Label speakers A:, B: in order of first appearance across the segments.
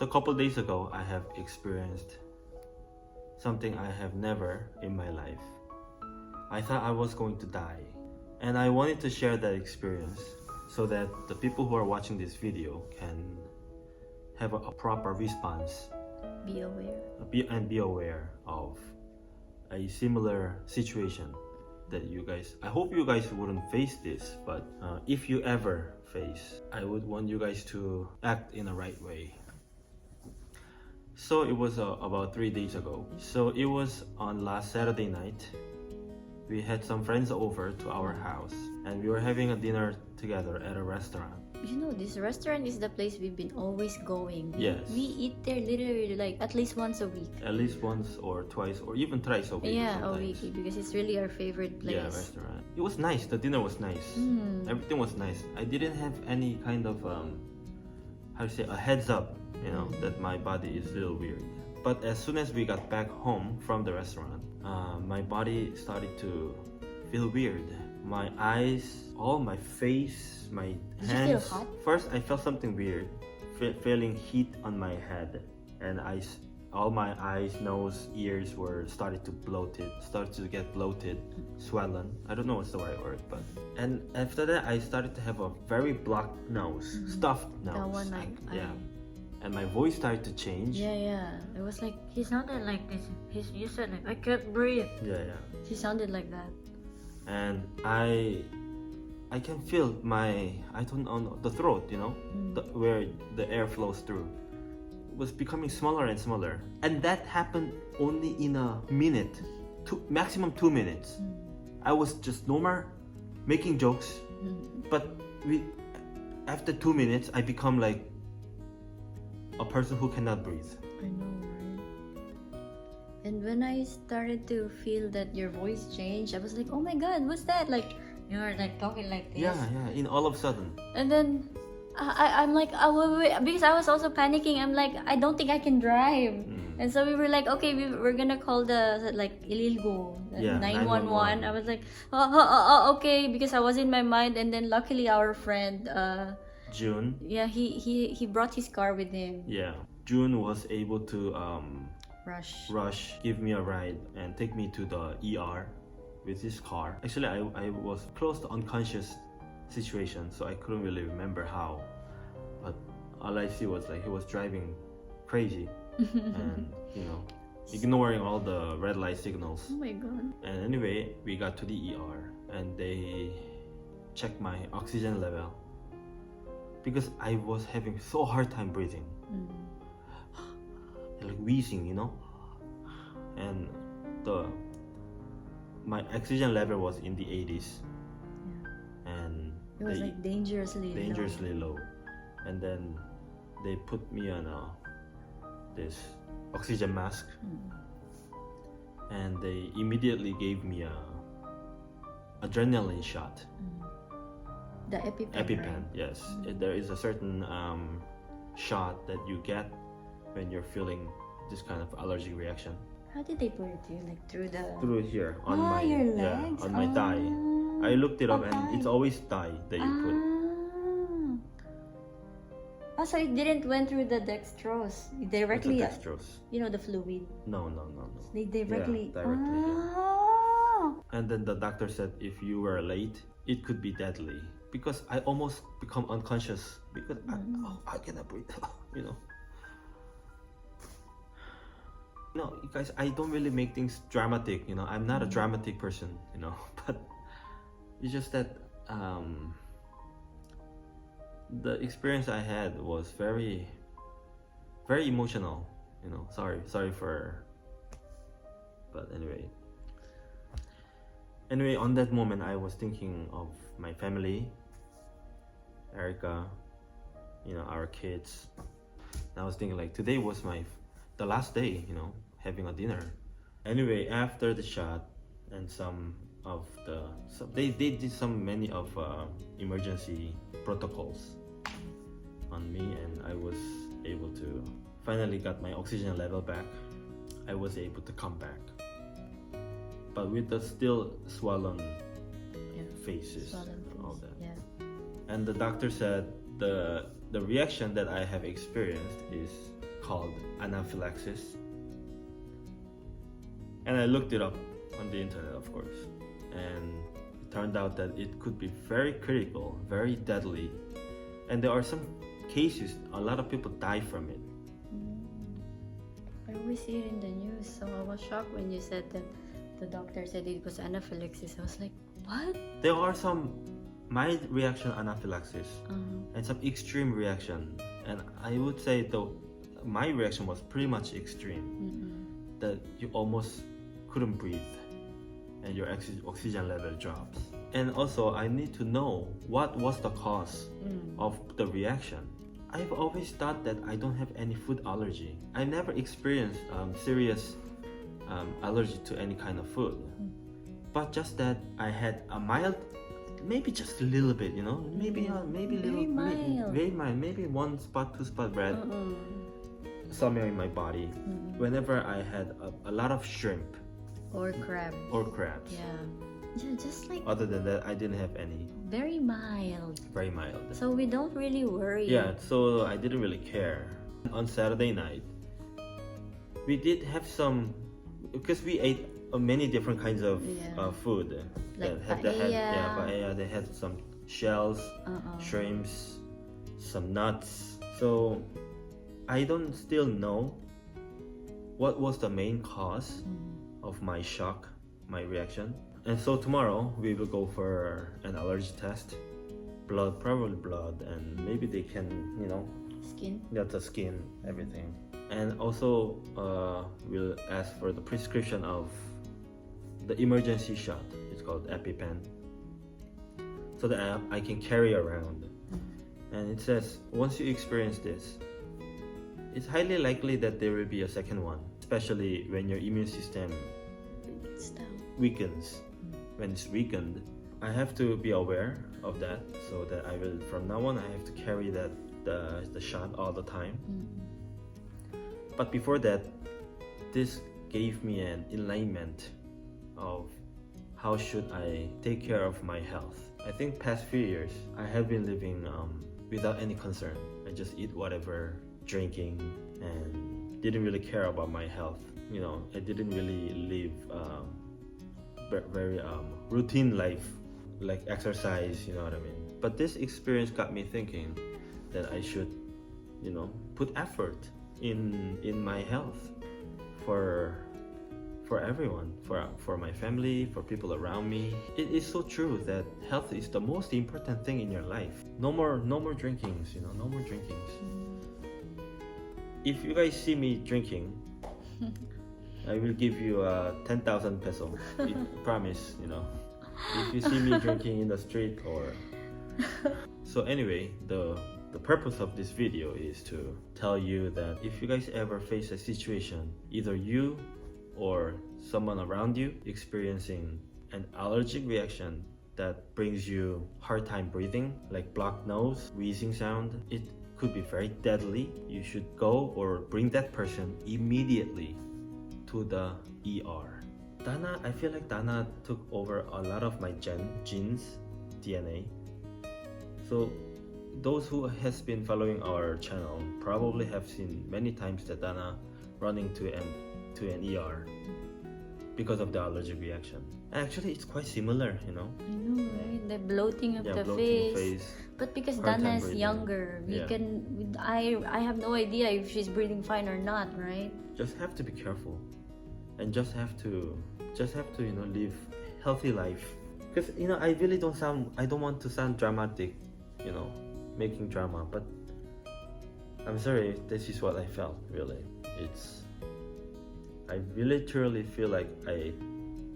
A: So a couple days ago, I have experienced something I have never in my life. I thought I was going to die, and I wanted to share that experience so that the people who are watching this video can have a proper response.
B: Be aware.
A: Be aware of a similar situation that you guys, I hope you guys wouldn't face this, but if you ever face, I would want you guys to act in the right way. So it was about 3 days ago. So it was on last Saturday night. We had some friends over to our house and we were having a dinner together at a restaurant.
B: You know, this restaurant is the place we've been always going.
A: Yes.
B: We eat there literally like at least once a week.
A: At least once or twice or even thrice a week.
B: Yeah,
A: sometimes.
B: a week, because it's really our favorite place.
A: Yeah, restaurant. It was nice. The dinner was nice. Everything was nice. I didn't have any kind of how to say, a heads up, you know, that my body is a little weird. But as soon as we got back home from the restaurant, my body started to feel weird. My eyes, all my face, my hands.
B: Did you feel hot?
A: First, I felt something weird, feeling heat on my head, and all my eyes, nose, ears were started to get bloated, swollen. I don't know what's the right word, but and after that, I started to have a very blocked nose, stuffed nose.
B: That one,
A: Yeah, and my voice started to change.
B: Yeah. It was like he sounded like this. You said like I can't breathe.
A: Yeah.
B: He sounded like that.
A: And I can feel I don't know, the throat, you know, where the air flows through. It was becoming smaller and smaller. And that happened only in a minute, maximum 2 minutes. I was just normal, making jokes, but after 2 minutes, I become like a person who cannot breathe.
B: I know, right? And when I started to feel that your voice changed, I was like, oh my god, what's that? Like, you were like talking like this.
A: Yeah, in all of a sudden.
B: And then I'm like, oh, wait, because I was also panicking. I'm like, I don't think I can drive. And so we were like, okay, we're gonna call the like Ililgo, 911. I was like, okay, because I was in my mind. And then luckily our friend
A: June.
B: Yeah, he brought his car with him.
A: Yeah, June was able to
B: Rush,
A: give me a ride and take me to the ER with his car. Actually, I was close to unconscious situation, so I couldn't really remember how. But all I see was like he was driving crazy and, you know, ignoring all the red light signals.
B: Oh my god.
A: And anyway, we got to the ER and they checked my oxygen level because I was having so hard time breathing. Like wheezing, you know, and my oxygen level was in the 80s, and
B: it was like dangerously
A: low. And then they put me on this oxygen mask, and they immediately gave me a adrenaline shot.
B: The EpiPen.
A: Right? Yes, there is a certain shot that you get when you're feeling this kind of allergic reaction.
B: How did they put it to you? Like
A: through here on my
B: your legs?
A: on my thigh. I looked it up and it's always thigh that you put.
B: Oh, so it didn't went through the dextrose directly.
A: What's the dextrose?
B: You know, the fluid.
A: No.
B: They directly.
A: Yeah. And then the doctor said if you were late, it could be deadly. Because I almost become unconscious because I cannot breathe. You know. No, you guys, I don't really make things dramatic, you know. I'm not a dramatic person, you know, but it's just that the experience I had was very, very emotional, you know. Sorry for, but anyway, on that moment, I was thinking of my family, Erica, you know, our kids. And I was thinking like today was the last day, you know, having a dinner. Anyway, after the shot and they did many of emergency protocols on me, and I was able to finally got my oxygen level back. I was able to come back, but with the still swollen faces, all that.
B: Yeah.
A: And the doctor said the reaction that I have experienced is called anaphylaxis. And I looked it up on the internet, of course, and it turned out that it could be very critical, very deadly, and there are some cases a lot of people die from it.
B: I always see it in the news, so I was shocked when you said that the doctor said it was anaphylaxis. I was like, what?
A: There are some mild reaction anaphylaxis and some extreme reaction, and I would say though my reaction was pretty much extreme, that you almost couldn't breathe and your oxygen level drops. And also I need to know what was the cause of the reaction. I've always thought that I don't have any food allergy. I never experienced serious allergy to any kind of food, but just that I had a mild, maybe just a little bit, you know, maybe
B: Very mild.
A: very mild, maybe 1 spot, 2 spot red somewhere in my body whenever I had a lot of shrimp
B: Or crab.
A: or crabs.
B: Yeah, just like
A: Other than that, I didn't have any.
B: very mild.
A: Very mild.
B: So we don't really worry.
A: Yeah, so I didn't really care. On Saturday night, we did have some, because we ate many different kinds of food.
B: Like
A: paella. They had some shells, shrimps, some nuts. So I don't still know what was the main cause of my shock, my reaction. And so tomorrow we will go for an allergy test, probably blood, and maybe they can, you know,
B: Skin.
A: the skin, everything. And also we'll ask for the prescription of the emergency shot. It's called EpiPen, so that I can carry around. And it says once you experience this, it's highly likely that there will be a second one, especially when your immune system weakens. When it's weakened, I have to be aware of that, so that I will, from now on, I have to carry the shot all the time. But before that, this gave me an enlightenment of how should I take care of my health. I think past few years I have been living without any concern. I just eat whatever, drinking, and didn't really care about my health. You know, I didn't really live very routine life, like exercise, you know what I mean. But this experience got me thinking that I should, you know, put effort in my health for everyone, for my family, for people around me. It is so true that health is the most important thing in your life. No more drinkings, you know, no more drinkings. If you guys see me drinking, I will give you 10,000 peso. Promise, you know. If you see me drinking in the street or... So anyway, the purpose of this video is to tell you that if you guys ever face a situation, either you or someone around you experiencing an allergic reaction that brings you hard time breathing, like blocked nose, wheezing sound, it could be very deadly. You should go or bring that person immediately to the ER. Dana, I feel like Dana took over a lot of my genes, DNA. So those who has been following our channel probably have seen many times that Dana running to an ER because of the allergic reaction. Actually, it's quite similar, you know.
B: I know, right? The bloating of the
A: bloating
B: face. But because
A: hard
B: Dana
A: time
B: is
A: breathing.
B: younger, I have no idea if she's breathing fine or not, right?
A: Just have to be careful, and just have to you know, live healthy life. Because, you know, I don't want to sound dramatic, you know, making drama, but I'm sorry, this is what I felt, really. I really truly feel like I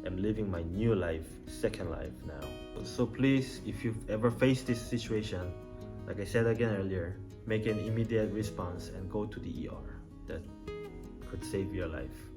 A: am living my new life, second life now. So please, if you've ever faced this situation, like I said again earlier, make an immediate response and go to the ER. That could save your life.